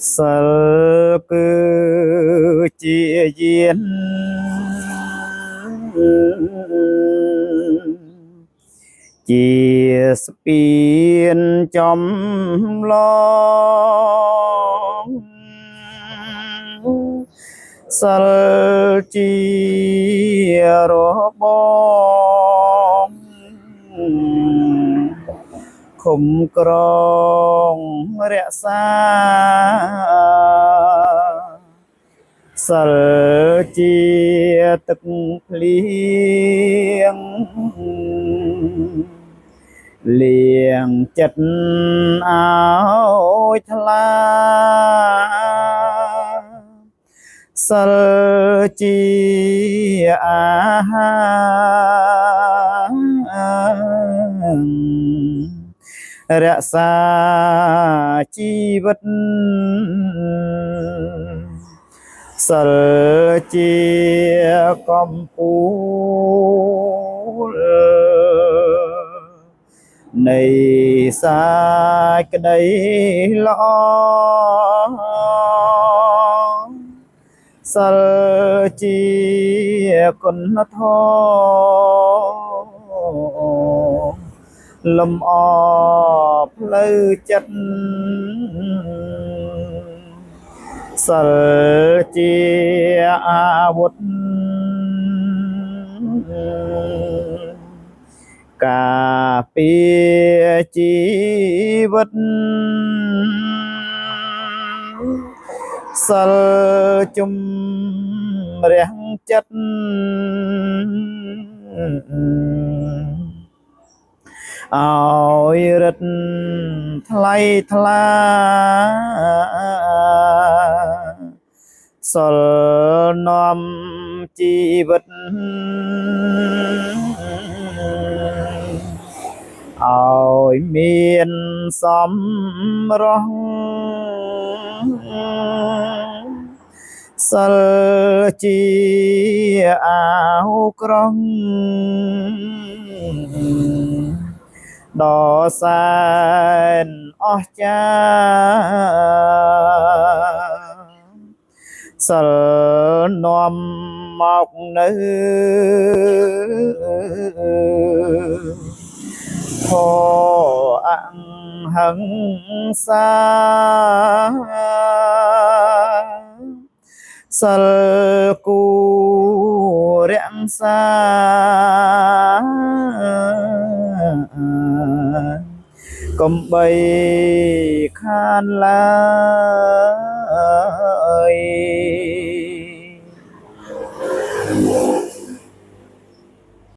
សិលគឺជាយានជាស្ពានចំឡងសិលជារបឃុំក្រងរក្សាសិលជាទឹកភ្លៀងលៀងចិត្តឲ្យថ្លាសិលជាអាហាររក្សាជីវិតសិលជាកំពូលនៃសាចក្តីល្អសិលជាគុណធម៌លំអផ្លូវចិត្តសិលជាអាវុធការពារជីវិតសិលជំរះចិត្តឲ្យរិទ្ធថ្លៃថ្លាសិលនាំជីវិតឲ្យមានសម្រស់សិលជាអាវក្រងដ៏សែនអស្ចារ្យសិលនាំមកនៅធម៌អហិង្សាសិលគួររក្សាកុំបីខានឡើយ